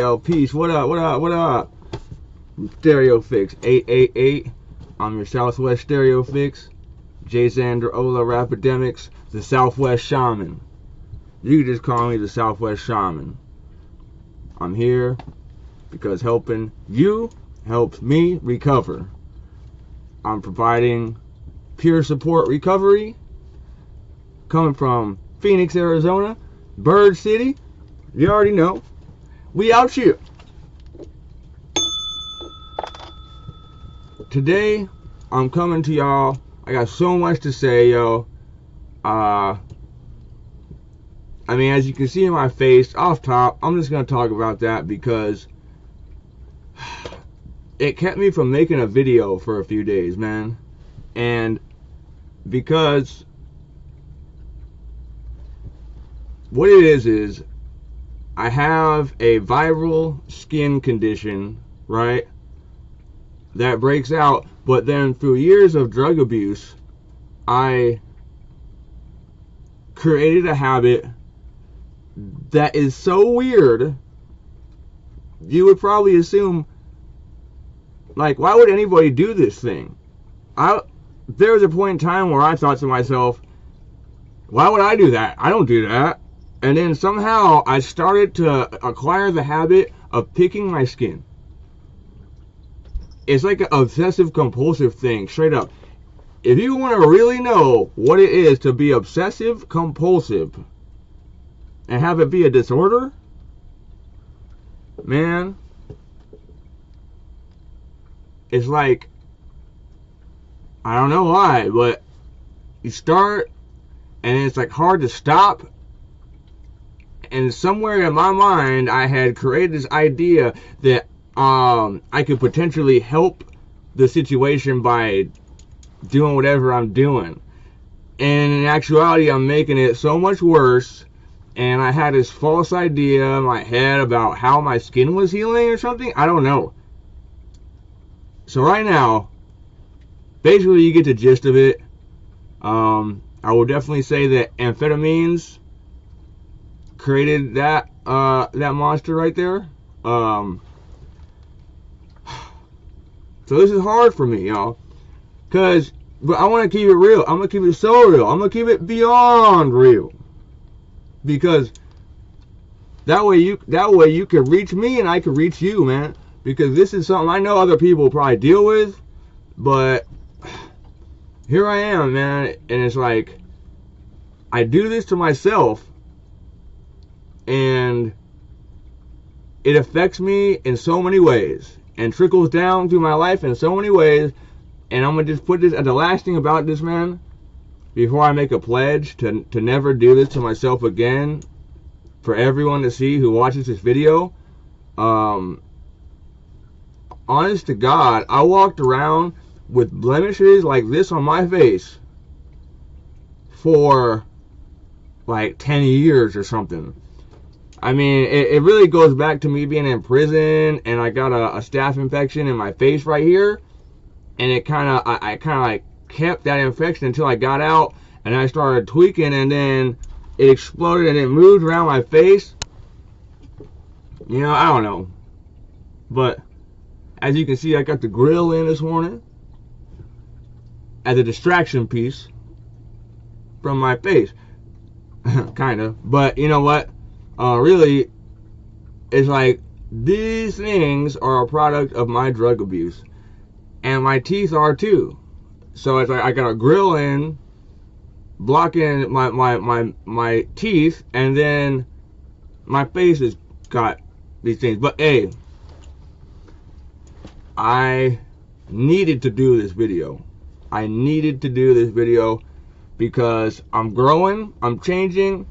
Yo, peace. What up? What up? What up? StereoPhiX888. I'm your SouthWst StereoPhiX. J. Xander Ola Rapidemics. The SouthWst Shaman. You can just call me the SouthWst Shaman. I'm here because helping you helps me recover. I'm providing peer support recovery coming from Phoenix, Arizona, Brrd City. You already know. We out here. Today, I'm coming to y'all. I got so much to say, yo. I mean, as you can see in my face, off top, I'm just going to talk about that because it kept me from making a video for a few days, man. And because what it is I have a viral skin condition, right, that breaks out, but then through years of drug abuse, I created a habit that is so weird, you would probably assume, like, why would anybody do this thing? There was a point in time where I thought to myself, why would I do that? I don't do that. And then somehow I started to acquire the habit of picking my skin. It's like an obsessive compulsive thing, straight up. If you want to really know what it is to be obsessive compulsive and have it be a disorder, man, it's like, I don't know why, but you start and it's like hard to stop. And somewhere in my mind, I had created this idea that I could potentially help the situation by doing whatever I'm doing. And in actuality, I'm making it so much worse. And I had this false idea in my head about how my skin was healing or something. I don't know. So right now, basically you get the gist of it. I will definitely say that amphetamines created that monster right there. So this is hard for me, y'all, but I want to keep it real. I'm gonna keep it so real. I'm gonna keep it beyond real, because that way you can reach me and I can reach you, man. Because this is something I know other people probably deal with, but here I am, man, and it's like I do this to myself. And it affects me in so many ways and trickles down through my life in so many ways. And I'm going to just put this, the last thing about this, man, before I make a pledge to never do this to myself again, for everyone to see who watches this video. Honest to God, I walked around with blemishes like this on my face for like 10 years or something. I mean, it really goes back to me being in prison, and I got a staph infection in my face right here, and I kind of like kept that infection until I got out, and I started tweaking, and then it exploded and it moved around my face. You know, I don't know, but as you can see, I got the grill in this morning as a distraction piece from my face, kind of. But you know what? Really, it's like these things are a product of my drug abuse, and my teeth are too. So it's like I got a grill in, blocking my teeth, and then my face has got these things. But hey, I needed to do this video. I needed to do this video because I'm growing, I'm changing,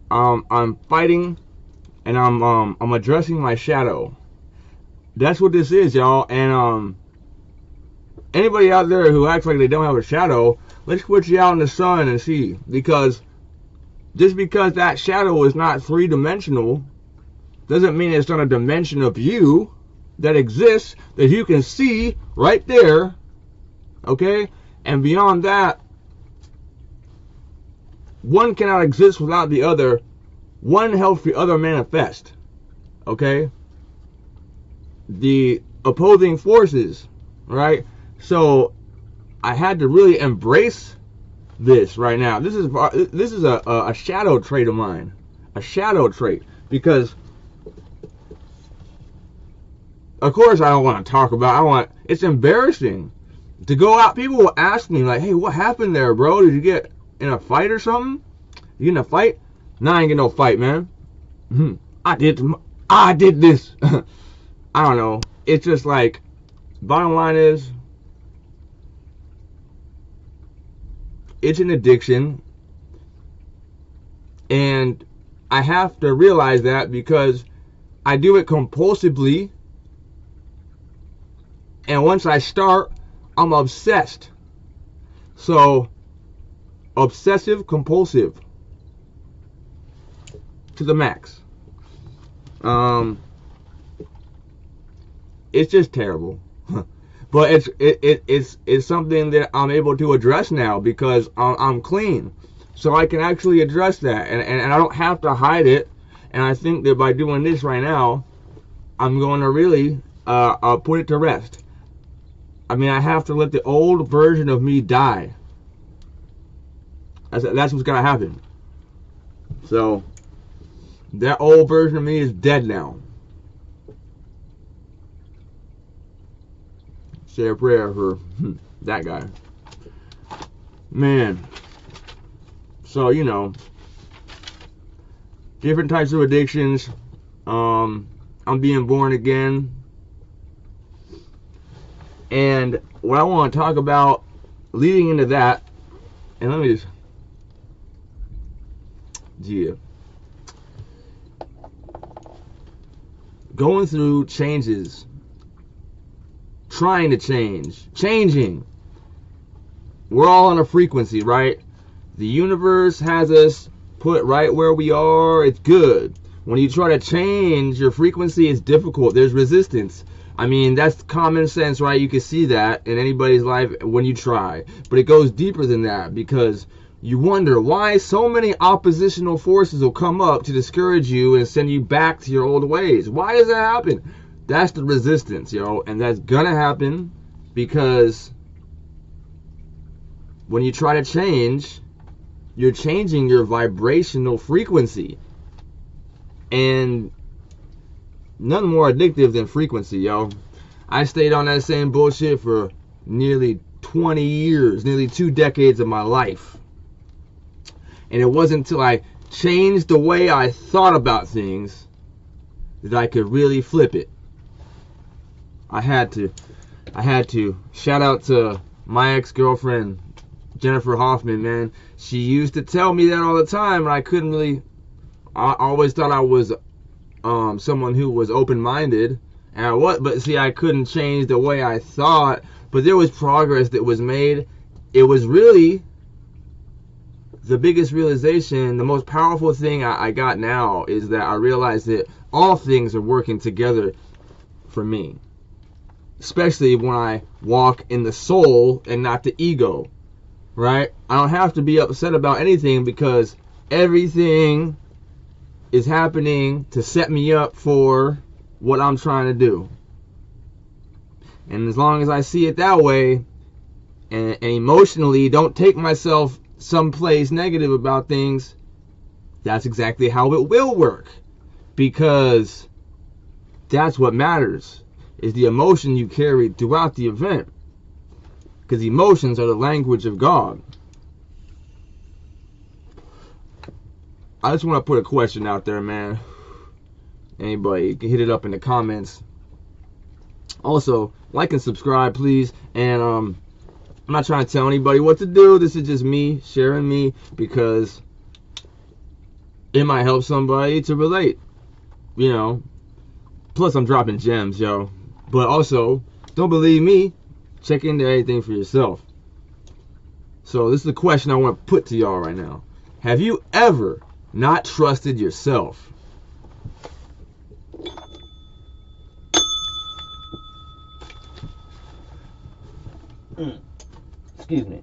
I'm fighting, and I'm addressing my shadow. That's what this is, y'all. And anybody out there who acts like they don't have a shadow, let's put you out in the sun and see. Because just because that shadow is not three-dimensional doesn't mean it's not a dimension of you that exists, that you can see right there. Okay? And beyond that, one cannot exist without the other. One helps the other manifest. Okay? the opposing forces, right? So I had to really embrace this right now. This is a shadow trait of mine, a shadow trait, because of course I don't want to talk about. It's embarrassing to go out. People will ask me like, "Hey, what happened there, bro? Did you get in a fight or something? You in a fight?" Nah, I ain't get no fight, man. I did this. I don't know. It's just like, bottom line is, it's an addiction, and I have to realize that because I do it compulsively, and once I start, I'm obsessed. So, obsessive compulsive to the max. It's just terrible. But it's something that I'm able to address now because I'm clean, so I can actually address that, and I don't have to hide it. And I think that by doing this right now, I'm going to really put it to rest. I mean, I have to let the old version of me die. That's what's gonna happen. So that old version of me is dead now. Say a prayer for that guy. Man. So, you know, different types of addictions. I'm being born again. And what I want to talk about leading into that, and let me just, going through changes, trying to change, changing. We're all on a frequency, right? The universe has us put right where we are. It's good. When you try to change your frequency, it's difficult. There's resistance. I mean, that's common sense, right? You can see that in anybody's life when you try. But it goes deeper than that, because you wonder why so many oppositional forces will come up to discourage you and send you back to your old ways. Why does that happen? That's the resistance, yo. And that's gonna happen because when you try to change, you're changing your vibrational frequency. And nothing more addictive than frequency, yo. I stayed on that same bullshit for nearly 20 years, nearly 2 decades of my life. And it wasn't until I changed the way I thought about things that I could really flip it. I had to. Shout out to my ex-girlfriend, Jennifer Hoffman, man. She used to tell me that all the time, and I couldn't really. I always thought I was someone who was open-minded, and I was, but see, I couldn't change the way I thought. But there was progress that was made. It was really the biggest realization, the most powerful thing I got now is that I realized that all things are working together for me. Especially when I walk in the soul and not the ego, right? I don't have to be upset about anything because everything is happening to set me up for what I'm trying to do. And as long as I see it that way and emotionally don't take myself someplace negative about things, that's exactly how it will work, because that's what matters, is the emotion you carry throughout the event, because emotions are the language of God. I just want to put a question out there, man. Anybody can hit it up in the comments. Also, like and subscribe, please. And I'm not trying to tell anybody what to do. This is just me sharing me, because it might help somebody to relate, you know. Plus, I'm dropping gems, yo. But also, don't believe me. Check into everything for yourself. So this is the question I want to put to y'all right now. Have you ever not trusted yourself? Excuse me.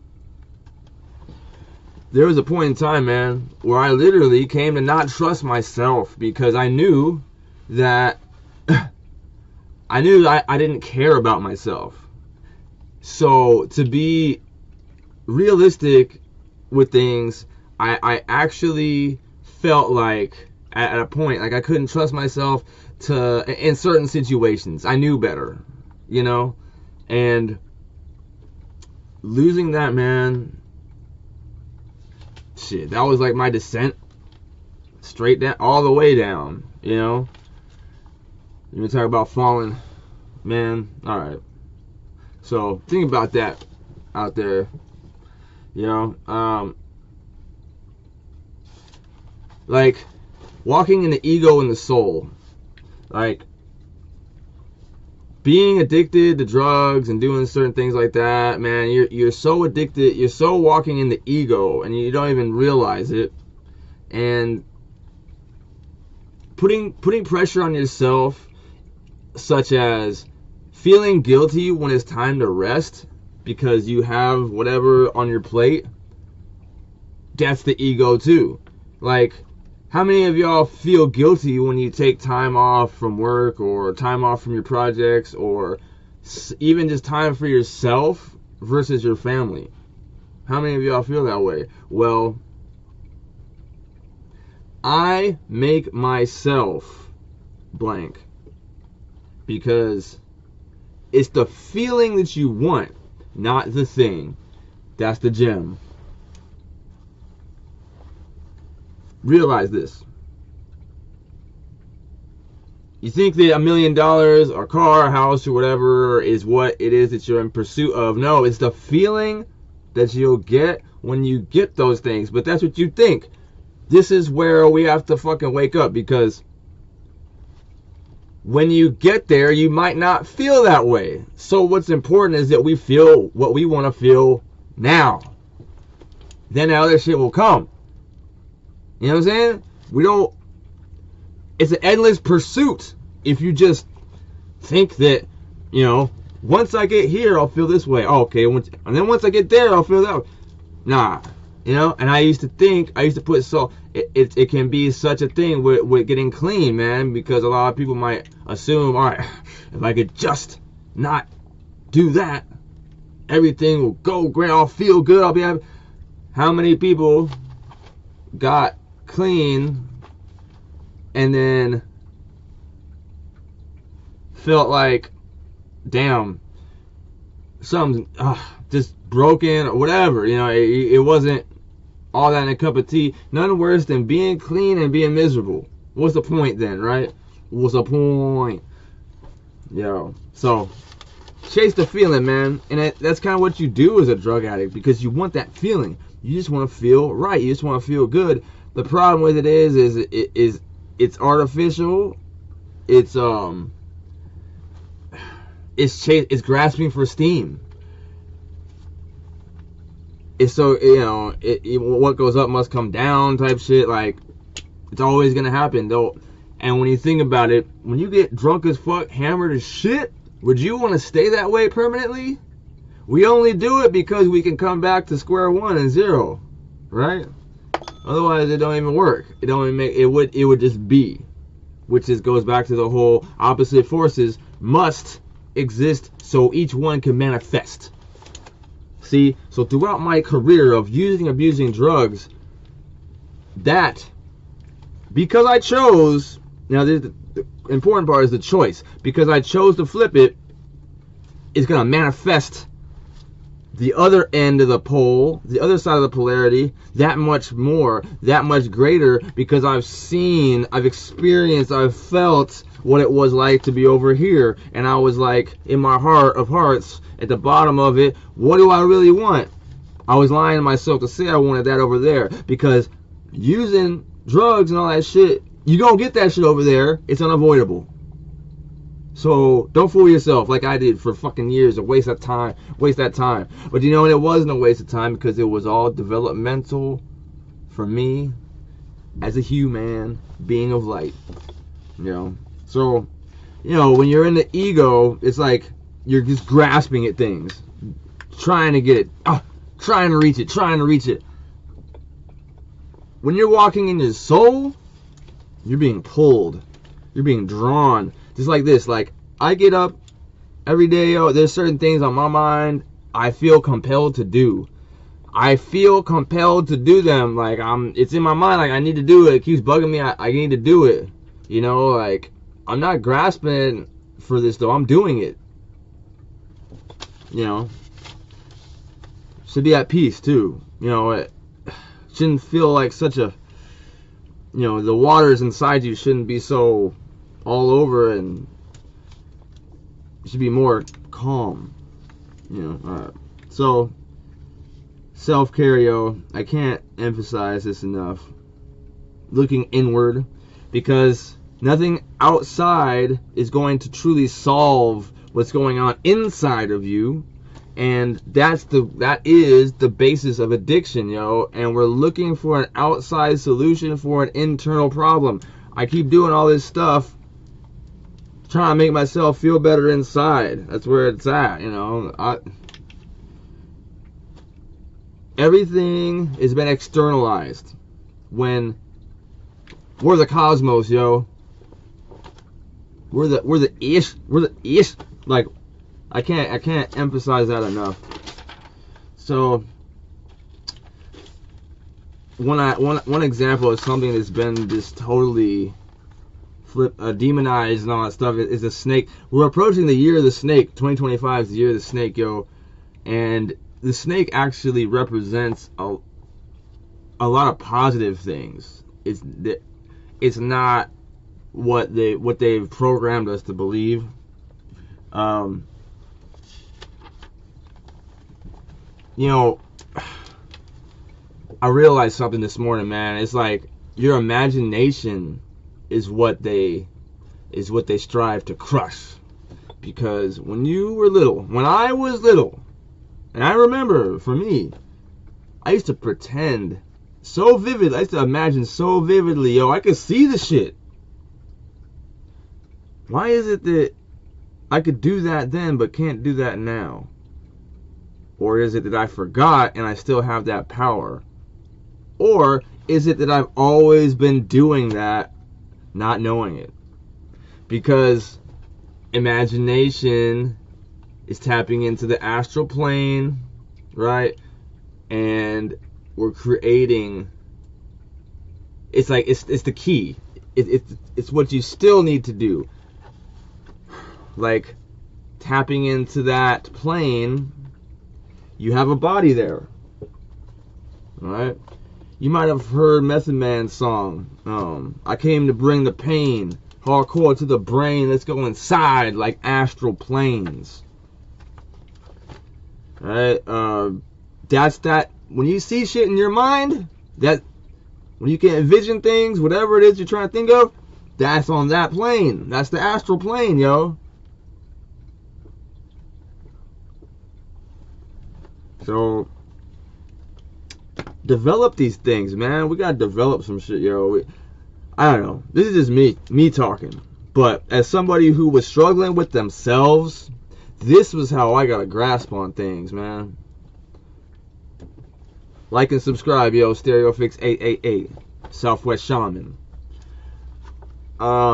There was a point in time, man, where I literally came to not trust myself because I knew that I knew I didn't care about myself. So to be realistic with things, I actually felt like at a point, like I couldn't trust myself to in certain situations. I knew better, you know? And losing that, man, shit, that was like my descent straight down, all the way down, you know? You talk about falling, man, alright. So think about that out there, you know? Like, walking in the ego and the soul. Like, being addicted to drugs and doing certain things like that, man, you're so addicted, you're so walking in the ego, and you don't even realize it. And putting pressure on yourself, such as feeling guilty when it's time to rest because you have whatever on your plate, that's the ego too. Like, how many of y'all feel guilty when you take time off from work or time off from your projects or even just time for yourself versus your family? How many of y'all feel that way? Well, I make myself blank because it's the feeling that you want, not the thing. That's the gem. Realize this. You think that $1 million or car or house or whatever is what it is that you're in pursuit of. No, it's the feeling that you'll get when you get those things. But that's what you think. This is where we have to fucking wake up, because when you get there, you might not feel that way. So what's important is that we feel what we want to feel now. Then the other shit will come. You know what I'm saying? We don't, it's an endless pursuit if you just think that, you know, once I get here, I'll feel this way. Oh, okay. And then once I get there, I'll feel that way. Nah. You know, and I used to put so, it can be such a thing with getting clean, man, because a lot of people might assume, all right, if I could just not do that, everything will go great, I'll feel good, I'll be happy. How many people got clean and then felt like, damn, something's just broken or whatever, you know, it wasn't all that in a cup of tea. None worse than being clean and being miserable. What's the point then, right? What's the point? Yo, so chase the feeling, man. And that's kind of what you do as a drug addict, because you want that feeling. You just want to feel right. You just want to feel good. The problem with it is it's artificial. It's grasping for steam. It's so, you know, what goes up must come down type shit. Like, it's always gonna happen though. And when you think about it, when you get drunk as fuck, hammered as shit, would you want to stay that way permanently? We only do it because we can come back to square one and zero, right? Otherwise, it don't even work. It don't even make it would just be, which just goes back to the whole opposite forces must exist so each one can manifest. See, so throughout my career of abusing drugs, that, because I chose, now the important part is the choice, because I chose to flip it, it's going to manifest the other end of the pole, the other side of the polarity, that much more, that much greater, because I've seen, I've experienced, I've felt what it was like to be over here, and I was like, in my heart of hearts, at the bottom of it, what do I really want? I was lying to myself to say I wanted that over there, because using drugs and all that shit, you gonna get that shit over there. It's unavoidable. So don't fool yourself like I did for fucking years to waste that time. But you know, it wasn't a waste of time, because it was all developmental for me as a human being of light. You know, so, you know, when you're in the ego, it's like you're just grasping at things, trying to get it, trying to reach it. When you're walking in your soul, you're being pulled, you're being drawn, just like this. Like, I get up every day, yo, there's certain things on my mind I feel compelled to do. I feel compelled to do them. Like, it's in my mind, like, I need to do it. It keeps bugging me. I need to do it. You know, like, I'm not grasping for this, though. I'm doing it. You know, should be at peace, too. You know, it shouldn't feel like such a, you know, the waters inside you shouldn't be so all over, and it should be more calm. You know, alright. So, self-care, yo, I can't emphasize this enough. Looking inward, because nothing outside is going to truly solve what's going on inside of you, and that is the basis of addiction, yo. And we're looking for an outside solution for an internal problem. I keep doing all this stuff trying to make myself feel better inside. That's where it's at, you know. Everything has been externalized when we're the cosmos, yo. We're the ish. Like, I can't emphasize that enough. So one example of something that's been just totally demonized and all that stuff is the snake. We're approaching the year of the snake. 2025 is the year of the snake, yo. And the snake actually represents a lot of positive things. It's not what they've programmed us to believe. You know, I realized something this morning, man. It's like your imagination is what they strive to crush. Because when you were little, when I was little, and I remember, for me, I used to pretend so vividly. I used to imagine so vividly, yo. I could see the shit. Why is it that I could do that then, but can't do that now? Or is it that I forgot and I still have that power? Or is it that I've always been doing that, not knowing it? Because imagination is tapping into the astral plane, right? And we're creating. It's like it's the key. It's what you still need to do. Like tapping into that plane, you have a body there, all right? You might have heard Method Man's song. I came to bring the pain, hardcore to the brain. Let's go inside like astral planes. Right? That's that. When you see shit in your mind, that when you can envision things, whatever it is you're trying to think of, that's on that plane. That's the astral plane, yo. So develop these things, man. We gotta develop some shit, yo. I don't know. This is just me talking. But as somebody who was struggling with themselves, this was how I got a grasp on things, man. Like and subscribe, yo. StereoPhiX888, SouthWst Shaman.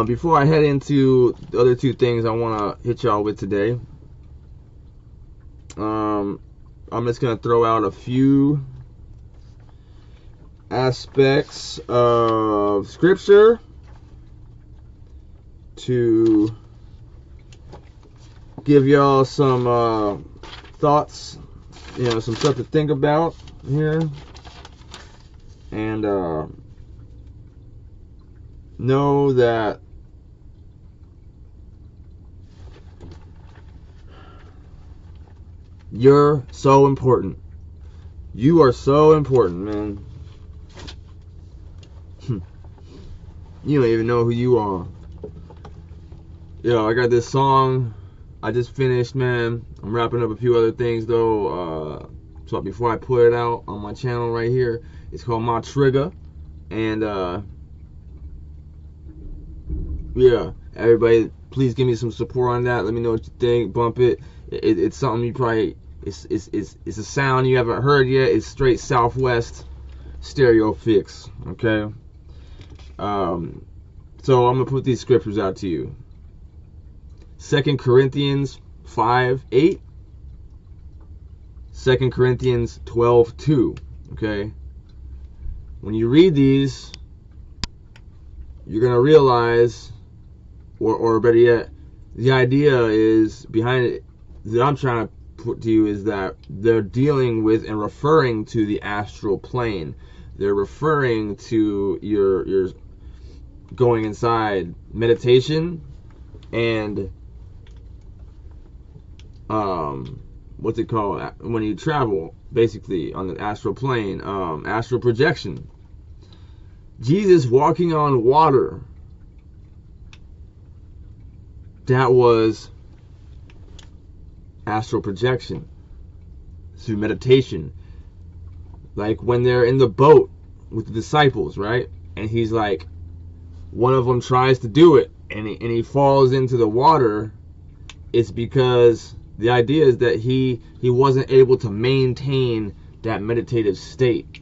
Before I head into the other two things I want to hit y'all with today, I'm just going to throw out a few aspects of scripture to give y'all some thoughts, you know, some stuff to think about here, and know that you're so important. You are so important, man. You don't even know who you are. Yo, I got this song I just finished, man. I'm wrapping up a few other things though. So before I put it out on my channel right here, it's called My Trigger. And yeah, everybody, please give me some support on that. Let me know what you think. Bump it. It's something you probably, it's a sound you haven't heard yet. It's straight SouthWst StereoPhiX. Okay. So I'm gonna put these scriptures out to you. 2 Corinthians 5:8, 2 Corinthians 12:2. Okay? When you read these, you're going to realize, or better yet, the idea is behind it that I'm trying to put to you is that they're dealing with and referring to the astral plane. They're referring to your going inside meditation and what's it called when you travel basically on the astral plane, astral projection. Jesus walking on water, that was astral projection through meditation. Like when they're in the boat with the disciples, right? And he's like, one of them tries to do it and he falls into the water. It's because the idea is that he wasn't able to maintain that meditative state.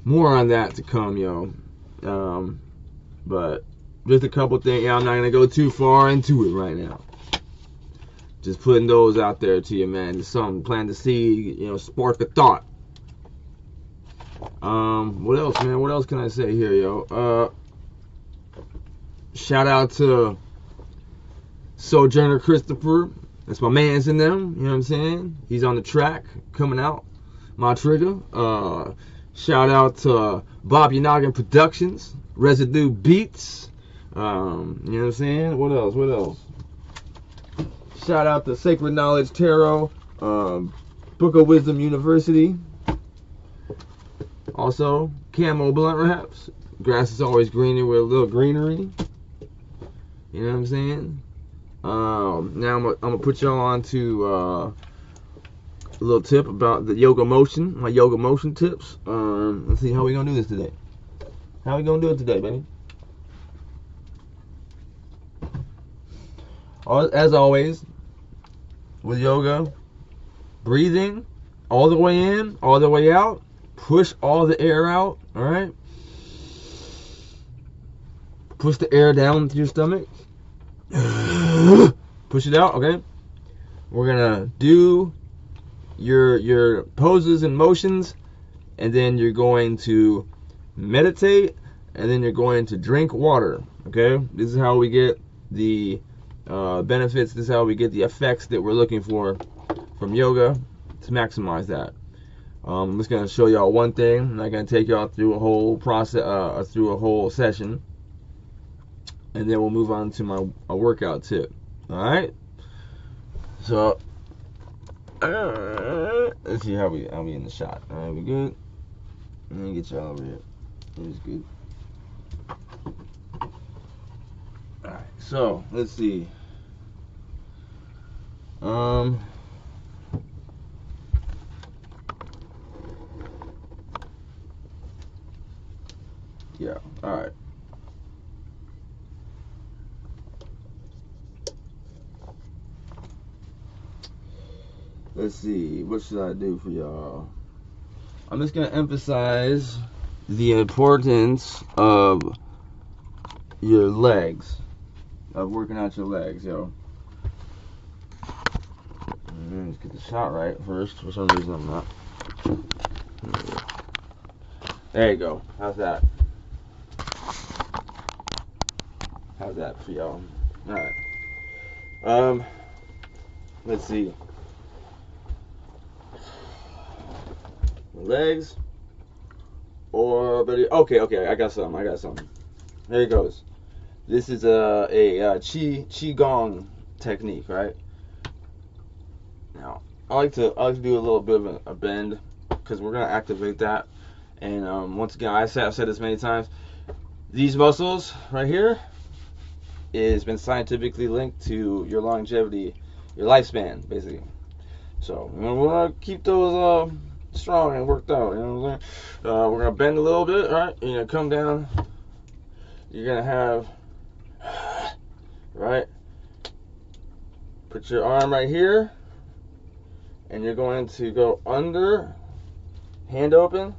More on that to come, yo. But just a couple things. I'm not gonna go too far into it right now. Just putting those out there to you, man. Just something plan to see, spark a thought. What else, man? What else can I say here, yo? Shout out to Sojourner Christopher. That's my man's in them. You know what I'm saying? He's on the track, coming out. My trigger. Shout out to Bob Yanoggin Productions, Residue Beats. You know what I'm saying? What else? Shout out to Sacred Knowledge Tarot, Book of Wisdom University. Also, Camo Blunt Wraps. Grass is always greener with a little greenery. You know what I'm saying? Now I'm gonna put y'all on to a little tip about the yoga motion, my yoga motion tips. Let's see how we gonna do this today. How we gonna do it today, baby? As always, with yoga, breathing all the way in, all the way out. Push all the air out, all right? Push the air down into your stomach. Push it out, okay? We're gonna do your poses and motions, and then you're going to meditate, and then you're going to drink water, okay? This is how we get the benefits. This is how we get the effects that we're looking for from yoga to maximize that. I'm just going to show y'all one thing. I'm not going to take y'all through a whole process, through a whole session. And then we'll move on to my workout tip. Alright? So, let's see how we in the shot. Alright, we good? Let me get y'all over here. It's good. Alright, so, let's see. Yeah, alright. Let's see, what should I do for y'all? I'm just going to emphasize the importance of your legs, of working out your legs, yo. Let's get the shot right first. For some reason I'm not. There you go. How's that? How's that for y'all? Alright. Let's see. Legs. Or better. Okay, I got something. There it goes. This is a Qigong technique, right? Now, I like to do a little bit of a bend because we're gonna activate that. And once again, I've said this many times. These muscles right here has been scientifically linked to your longevity, your lifespan, basically. So we want to keep those strong and worked out. You know what I'm saying? We're gonna bend a little bit, right? You're gonna come down. You're gonna have, right? Put your arm right here, and you're going to go under, hand open,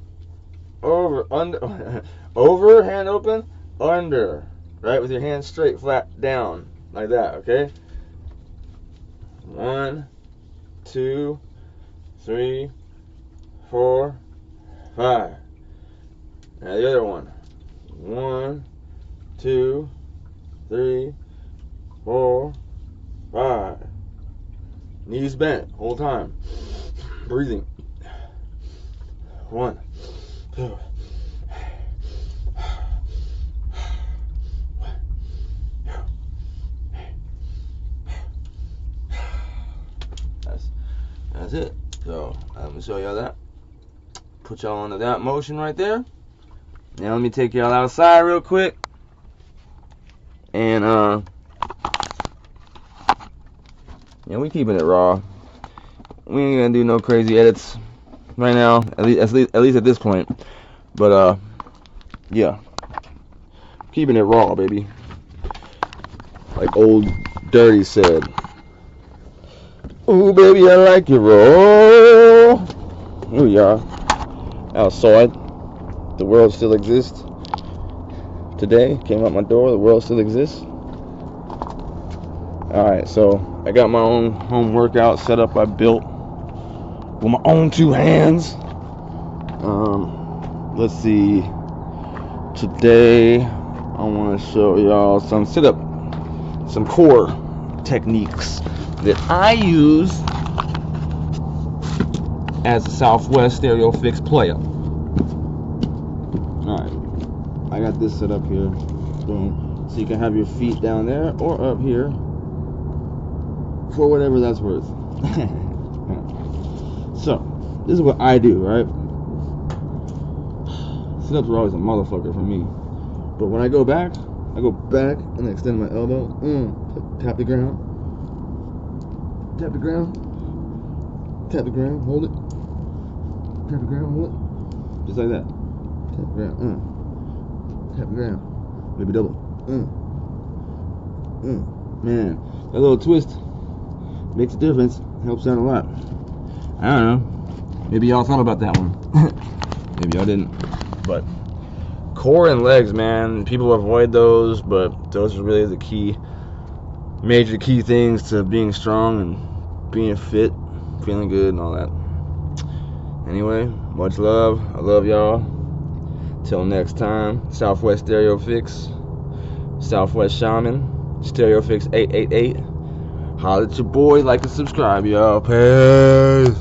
over, under, Over, hand open, under. Right, with your hands straight, flat, down. Like that, okay? 1, 2, 3, 4, 5. Now the other one. 1, 2, 3, 4, 5. Knees bent, whole time. Breathing. 1, 2. That's it. So I'm gonna show y'all that. Put y'all into that motion right there. Now let me take y'all outside real quick. And yeah, we keeping it raw. We ain't gonna do no crazy edits right now, at least at this point. But yeah, keeping it raw, baby. Like old Dirty said. Ooh, baby, I like it raw. Ooh, yeah. Outside, the world still exists. Today, came out my door, the world still exists. Alright, so I got my own home workout set up. I built with my own 2 hands. Let's see. Today, I want to show y'all some sit-up, some core techniques that I use as a SouthWst StereoPhiX player. Alright, I got this set up here. Boom. So you can have your feet down there or up here for whatever that's worth. So, this is what I do, right? Sit-ups are always a motherfucker for me. But when I go back and extend my elbow. Tap the ground. Tap the ground. Tap the ground. Hold it. Tap the ground. Hold it. Just like that. Tap the ground. Tap the ground. Maybe double. Man, that little twist makes a difference. Helps out a lot. I don't know. Maybe y'all thought about that one. Maybe y'all didn't. But core and legs, man. People avoid those, but those are really the key. Major key things to being strong and being fit, feeling good and all that. Anyway, much love. I love y'all. Till next time, SouthWst StereoPhiX, SouthWst Shaman, StereoPhiX888. Holla at your boy, like and subscribe, y'all. Peace.